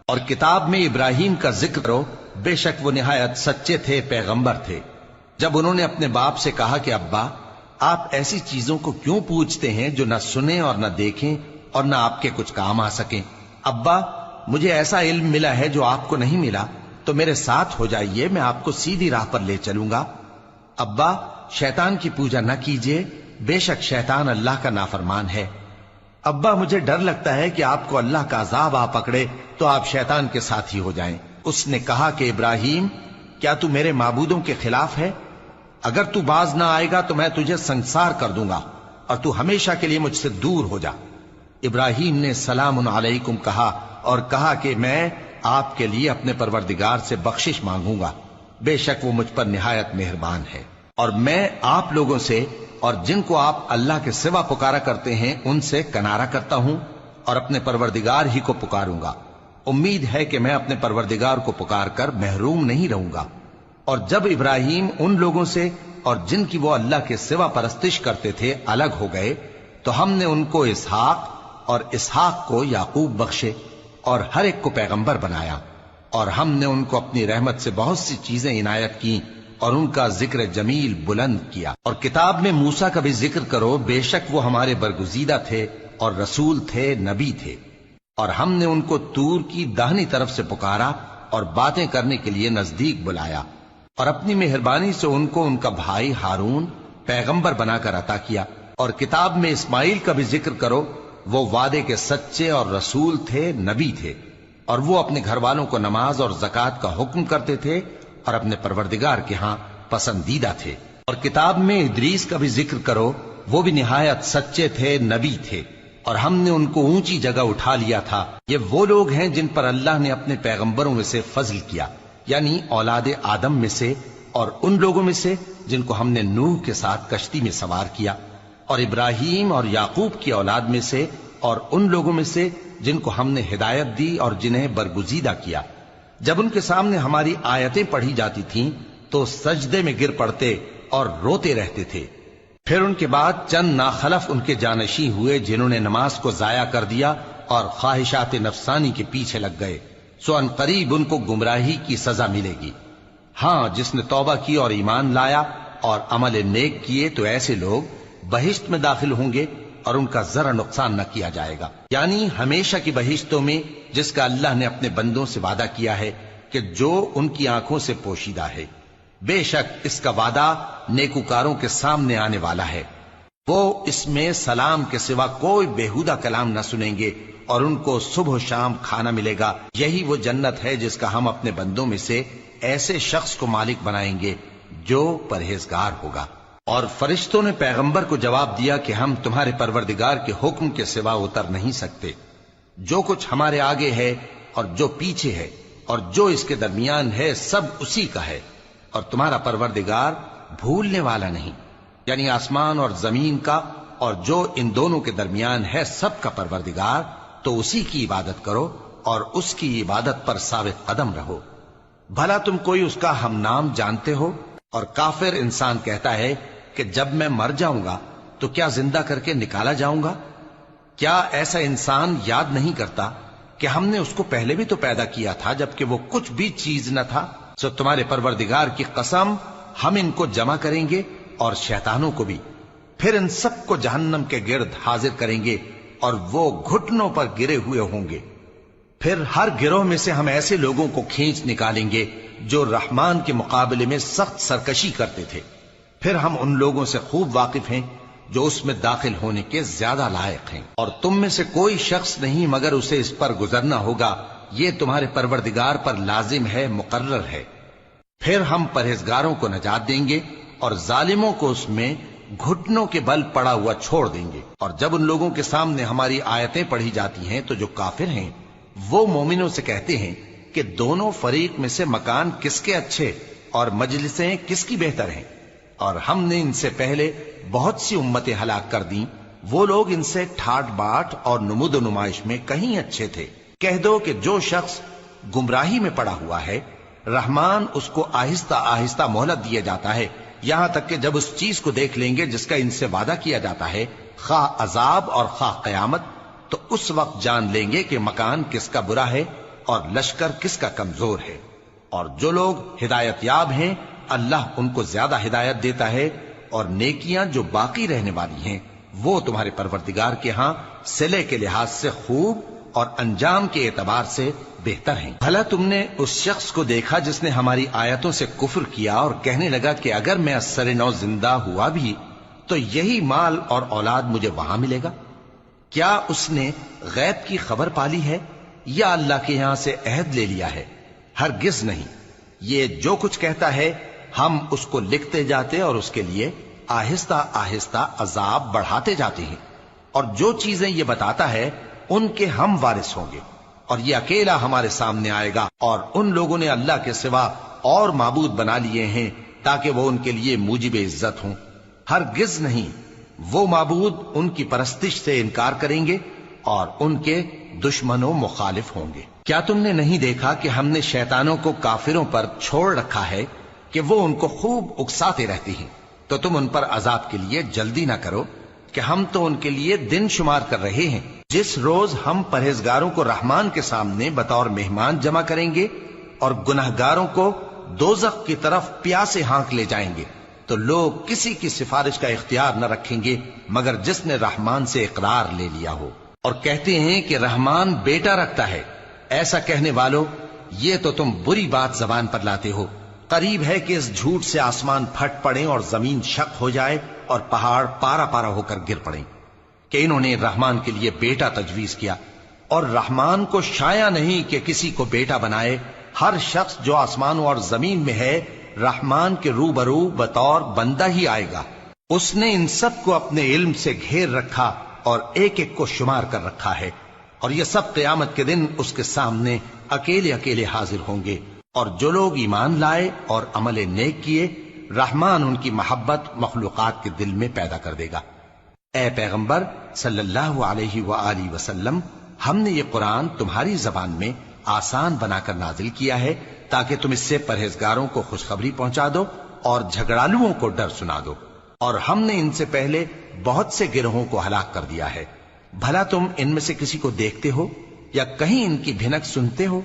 اور کتاب میں ابراہیم کا ذکر کرو، بے شک وہ نہایت سچے تھے، پیغمبر تھے۔ جب انہوں نے اپنے باپ سے کہا کہ ابا، آپ ایسی چیزوں کو کیوں پوچھتے ہیں جو نہ سنیں اور نہ دیکھیں اور نہ آپ کے کچھ کام آ سکیں؟ ابا، مجھے ایسا علم ملا ہے جو آپ کو نہیں ملا، تو میرے ساتھ ہو جائیے، میں آپ کو سیدھی راہ پر لے چلوں گا۔ ابا، شیطان کی پوجا نہ کیجیے، بے شک شیطان اللہ کا نافرمان ہے۔ ابا، مجھے ڈر لگتا ہے کہ آپ کو اللہ کا عذاب آ پکڑے تو آپ شیطان کے ساتھی ہو جائیں۔ اس نے کہا کہ ابراہیم، کیا تو میرے معبودوں کے خلاف ہے؟ اگر تو باز نہ آئے گا تو میں تجھے سنسار کر دوں گا اور تو ہمیشہ کے لیے مجھ سے دور ہو جا۔ ابراہیم نے سلام علیکم کہا اور کہا کہ میں آپ کے لیے اپنے پروردگار سے بخشش مانگوں گا، بے شک وہ مجھ پر نہایت مہربان ہے۔ اور میں آپ لوگوں سے اور جن کو آپ اللہ کے سوا پکارا کرتے ہیں ان سے کنارہ کرتا ہوں اور اپنے پروردگار ہی کو پکاروں گا۔ امید ہے کہ میں اپنے پروردگار کو پکار کر محروم نہیں رہوں گا۔ اور جب ابراہیم ان لوگوں سے اور جن کی وہ اللہ کے سوا پرستش کرتے تھے الگ ہو گئے تو ہم نے ان کو اسحاق اور اسحاق کو یعقوب بخشے اور ہر ایک کو پیغمبر بنایا، اور ہم نے ان کو اپنی رحمت سے بہت سی چیزیں عنایت کی اور ان کا ذکر جمیل بلند کیا۔ اور کتاب میں موسیٰ کا بھی ذکر کرو، بے شک وہ ہمارے برگزیدہ تھے اور رسول تھے، نبی تھے، اور ہم نے ان کو طور کی داہنی طرف سے پکارا اور باتیں کرنے کے لیے نزدیک بلایا، اور اپنی مہربانی سے ان کو ان کا بھائی ہارون پیغمبر بنا کر عطا کیا۔ اور کتاب میں اسماعیل کا بھی ذکر کرو، وہ وعدے کے سچے اور رسول تھے، نبی تھے، اور وہ اپنے گھر والوں کو نماز اور زکوٰۃ کا حکم کرتے تھے اور اپنے پروردگار کے ہاں پسندیدہ تھے۔ اور کتاب میں ادریس کا بھی ذکر کرو، وہ بھی نہایت سچے تھے، نبی تھے، اور ہم نے ان کو اونچی جگہ اٹھا لیا تھا۔ یہ وہ لوگ ہیں جن پر اللہ نے اپنے پیغمبروں میں سے فضل کیا، یعنی اولاد آدم میں سے اور ان لوگوں میں سے جن کو ہم نے نوح کے ساتھ کشتی میں سوار کیا، اور ابراہیم اور یعقوب کی اولاد میں سے اور ان لوگوں میں سے جن کو ہم نے ہدایت دی اور جنہیں برگزیدہ کیا۔ جب ان کے سامنے ہماری آیتیں پڑھی جاتی تھیں تو سجدے میں گر پڑتے اور روتے رہتے تھے۔ پھر ان کے بعد چند ناخلف ان کے جانشین ہوئے جنہوں نے نماز کو ضائع کر دیا اور خواہشات نفسانی کے پیچھے لگ گئے، سو ان قریب ان کو گمراہی کی سزا ملے گی۔ ہاں، جس نے توبہ کی اور ایمان لایا اور عمل نیک کیے تو ایسے لوگ بہشت میں داخل ہوں گے اور ان کا ذرا نقصان نہ کیا جائے گا، یعنی ہمیشہ کی بہشتوں میں جس کا اللہ نے اپنے بندوں سے وعدہ کیا ہے کہ جو ان کی آنکھوں سے پوشیدہ ہے۔ بے شک اس کا وعدہ نیکوکاروں کے سامنے آنے والا ہے، وہ اس میں سلام کے سوا کوئی بیہودہ کلام نہ سنیں گے اور ان کو صبح و شام کھانا ملے گا۔ یہی وہ جنت ہے جس کا ہم اپنے بندوں میں سے ایسے شخص کو مالک بنائیں گے جو پرہیزگار ہوگا۔ اور فرشتوں نے پیغمبر کو جواب دیا کہ ہم تمہارے پروردگار کے حکم کے سوا اتر نہیں سکتے، جو کچھ ہمارے آگے ہے اور جو پیچھے ہے اور جو اس کے درمیان ہے سب اسی کا ہے، اور تمہارا پروردگار بھولنے والا نہیں، یعنی آسمان اور زمین کا اور جو ان دونوں کے درمیان ہے سب کا پروردگار، تو اسی کی عبادت کرو اور اس کی عبادت پر ثابت قدم رہو۔ بھلا تم کوئی اس کا ہم نام جانتے ہو؟ اور کافر انسان کہتا ہے کہ جب میں مر جاؤں گا تو کیا زندہ کر کے نکالا جاؤں گا؟ کیا ایسا انسان یاد نہیں کرتا کہ ہم نے اس کو پہلے بھی تو پیدا کیا تھا جبکہ وہ کچھ بھی چیز نہ تھا؟ سو تمہارے پروردگار کی قسم، ہم ان کو جمع کریں گے اور شیطانوں کو بھی، پھر ان سب کو جہنم کے گرد حاضر کریں گے اور وہ گھٹنوں پر گرے ہوئے ہوں گے۔ پھر ہر گروہ میں سے ہم ایسے لوگوں کو کھینچ نکالیں گے جو رحمان کے مقابلے میں سخت سرکشی کرتے تھے، پھر ہم ان لوگوں سے خوب واقف ہیں جو اس میں داخل ہونے کے زیادہ لائق ہیں، اور تم میں سے کوئی شخص نہیں مگر اسے اس پر گزرنا ہوگا، یہ تمہارے پروردگار پر لازم ہے، مقرر ہے۔ پھر ہم پرہیزگاروں کو نجات دیں گے اور ظالموں کو اس میں گھٹنوں کے بل پڑا ہوا چھوڑ دیں گے۔ اور جب ان لوگوں کے سامنے ہماری آیتیں پڑھی جاتی ہیں تو جو کافر ہیں وہ مومنوں سے کہتے ہیں کہ دونوں فریق میں سے مکان کس کے اچھے اور مجلسیں کس کی بہتر ہیں، اور ہم نے ان سے پہلے بہت سی امتیں ہلاک کر دیں، وہ لوگ ان سے ٹھاٹ باٹ اور نمود و نمائش میں کہیں اچھے تھے۔ کہہ دو کہ جو شخص گمراہی میں پڑا ہوا ہے، رحمان اس کو آہستہ آہستہ مہلت دیا جاتا ہے، یہاں تک کہ جب اس چیز کو دیکھ لیں گے جس کا ان سے وعدہ کیا جاتا ہے، خواہ عذاب اور خواہ قیامت، تو اس وقت جان لیں گے کہ مکان کس کا برا ہے اور لشکر کس کا کمزور ہے۔ اور جو لوگ ہدایت یاب ہیں اللہ ان کو زیادہ ہدایت دیتا ہے، اور نیکیاں جو باقی رہنے والی ہیں وہ تمہارے پروردگار کے ہاں صلے کے لحاظ سے خوب اور انجام کے اعتبار سے بہتر ہیں۔ بھلا تم نے اس شخص کو دیکھا جس نے ہماری آیتوں سے کفر کیا اور کہنے لگا کہ اگر میں اثر نو زندہ ہوا بھی تو یہی مال اور اولاد مجھے وہاں ملے گا؟ کیا اس نے غیب کی خبر پالی ہے یا اللہ کے یہاں سے عہد لے لیا ہے؟ ہرگز نہیں، یہ جو کچھ کہتا ہے ہم اس کو لکھتے جاتے اور اس کے لیے آہستہ آہستہ عذاب بڑھاتے جاتے ہیں، اور جو چیزیں یہ بتاتا ہے ان کے ہم وارث ہوں گے، اور یہ اکیلا ہمارے سامنے آئے گا۔ اور ان لوگوں نے اللہ کے سوا اور معبود بنا لیے ہیں تاکہ وہ ان کے لیے موجب عزت ہوں۔ ہرگز نہیں، وہ معبود ان کی پرستش سے انکار کریں گے اور ان کے دشمن و مخالف ہوں گے۔ کیا تم نے نہیں دیکھا کہ ہم نے شیطانوں کو کافروں پر چھوڑ رکھا ہے کہ وہ ان کو خوب اکساتے رہتے ہیں؟ تو تم ان پر عذاب کے لیے جلدی نہ کرو کہ ہم تو ان کے لیے دن شمار کر رہے ہیں۔ جس روز ہم پرہیزگاروں کو رحمان کے سامنے بطور مہمان جمع کریں گے اور گناہگاروں کو دوزخ کی طرف پیاسے ہانک لے جائیں گے، تو لوگ کسی کی سفارش کا اختیار نہ رکھیں گے مگر جس نے رحمان سے اقرار لے لیا ہو۔ اور کہتے ہیں کہ رحمان بیٹا رکھتا ہے۔ ایسا کہنے والوں، یہ تو تم بری بات زبان پر لاتے ہو۔ قریب ہے کہ اس جھوٹ سے آسمان پھٹ پڑے اور زمین شق ہو جائے اور پہاڑ پارا پارا ہو کر گر پڑیں کہ انہوں نے رحمان کے لیے بیٹا تجویز کیا، اور رحمان کو شایع نہیں کہ کسی کو بیٹا بنائے۔ ہر شخص جو آسمانوں اور زمین میں ہے رحمان کے روبرو بطور بندہ ہی آئے گا۔ اس نے ان سب کو اپنے علم سے گھیر رکھا اور ایک ایک کو شمار کر رکھا ہے، اور یہ سب قیامت کے دن اس کے سامنے اکیلے اکیلے حاضر ہوں گے۔ اور جو لوگ ایمان لائے اور عمل نیک کیے، رحمان ان کی محبت مخلوقات کے دل میں پیدا کر دے گا۔ اے پیغمبر صلی اللہ علیہ وآلہ وسلم، ہم نے یہ قرآن تمہاری زبان میں آسان بنا کر نازل کیا ہے تاکہ تم اس سے پرہیزگاروں کو خوشخبری پہنچا دو اور جھگڑالوؤں کو ڈر سنا دو۔ اور ہم نے ان سے پہلے بہت سے گروہوں کو ہلاک کر دیا ہے۔ بھلا تم ان میں سے کسی کو دیکھتے ہو یا کہیں ان کی بھنک سنتے ہو؟